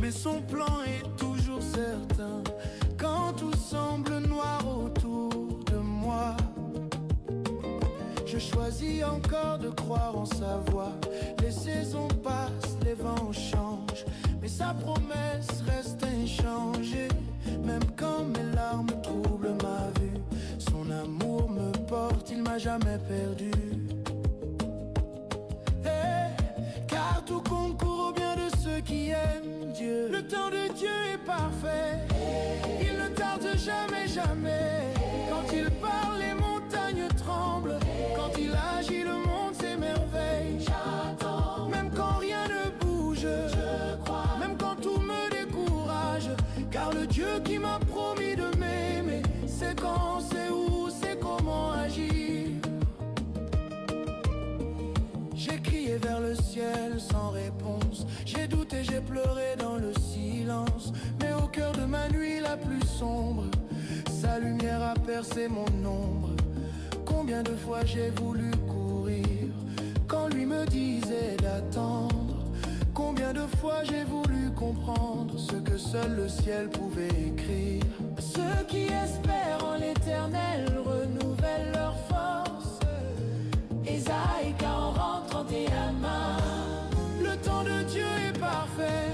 mais son plan est toujours certain. Quand tout semble noir autour de moi, je choisis encore de croire en sa voix. Les saisons passent, les vents changent, mais sa promesse reste inchangée. Même quand mes larmes troublent ma vue, son amour me porte, il m'a jamais perdu. Car tout concourt au bien de ceux qui aiment Dieu. Le temps de Dieu est parfait, il ne tarde jamais, jamais. Quand il parle, les montagnes tremblent. Quand il agit, le monde s'émerveille. J'attends, même quand rien ne bouge. Je crois, même quand tout me décourage. Car le Dieu qui m'a promis de m'aimer, c'est quand, c'est où, c'est comment agir. J'ai crié vers le ciel sans réponse. J'ai douté, j'ai pleuré dans le silence. Mais au cœur de ma nuit la plus sombre, sa lumière a percé mon ombre. Combien de fois j'ai voulu courir quand lui me disait d'attendre. Combien de fois j'ai voulu comprendre ce que seul le ciel pouvait écrire. Ceux qui espèrent en l'éternel renouvellent leur force. Ésaïe 40:31. Le temps de Dieu est parfait,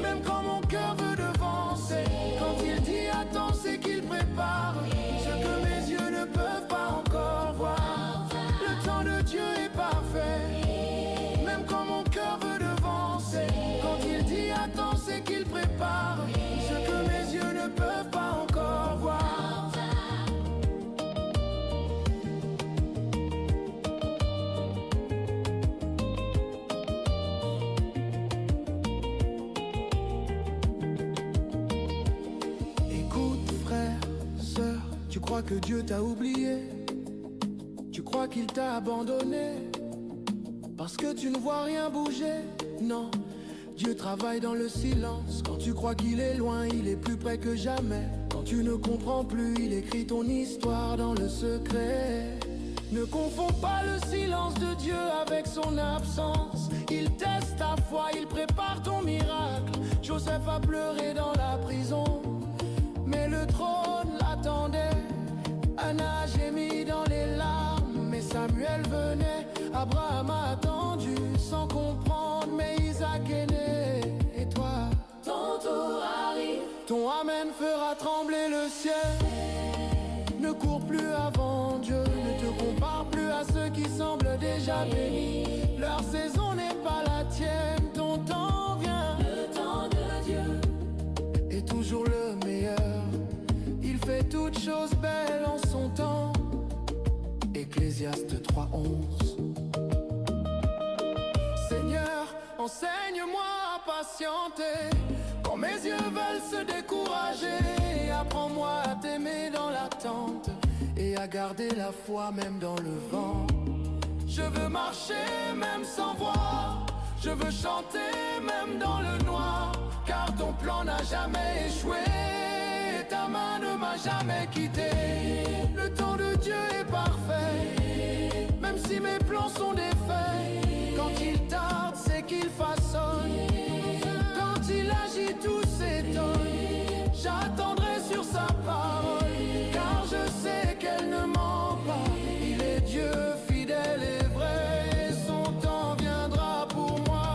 même quand mon cœur veut devancer. Quand il dit attends, c'est qu'il prépare ce que mes yeux ne peuvent pas encore voir. Le temps de Dieu est parfait, même quand mon cœur veut devancer. Quand il dit attends, c'est qu'il prépare ce que mes yeux ne peuvent pas encore voir. Tu crois que Dieu t'a oublié? Tu crois qu'il t'a abandonné? Parce que tu ne vois rien bouger? Non, Dieu travaille dans le silence. Quand tu crois qu'il est loin, il est plus près que jamais. Quand tu ne comprends plus, il écrit ton histoire dans le secret. Ne confonds pas le silence de Dieu avec son absence. Il teste ta foi, il prépare ton miracle. Joseph a pleuré dans la prison, mais le trône l'attendait. Anna a gémi dans les larmes, mais Samuel venait. Abraham a attendu sans comprendre, mais Isaac est né. Et toi, ton tour arrive, ton amen fera trembler le ciel. Ne cours plus avant Dieu, ne te compare plus à ceux qui semblent déjà bénis. Leur saison n'est pas la tienne, ton temps vient. Le temps de Dieu est toujours le meilleur. Il fait toutes choses belles en son temps. Ecclésiaste 3:11. Seigneur, enseigne-moi à patienter quand mes yeux veulent se décourager. Apprends-moi à t'aimer dans l'attente et à garder la foi même dans le vent. Je veux marcher même sans voir, je veux chanter même dans le noir. Car ton plan n'a jamais échoué, ta main ne m'a jamais quitté. Le temps de Dieu est parfait, même si mes plans sont défaits. Quand il tarde, c'est qu'il façonne. Quand il agit, tout s'étonne. J'attendrai sur sa parole, car je sais qu'elle ne ment pas. Il est Dieu fidèle et vrai, et son temps viendra pour moi.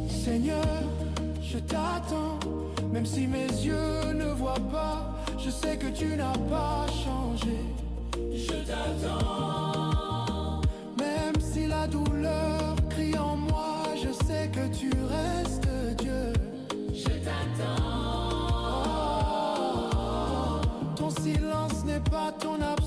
Seigneur, je t'attends, même si mes yeux ne voient pas. Je sais que tu n'as pas changé. Je t'attends, même si la douleur crie en moi. Je sais que tu restes Dieu. Je t'attends. Ton silence n'est pas ton absence.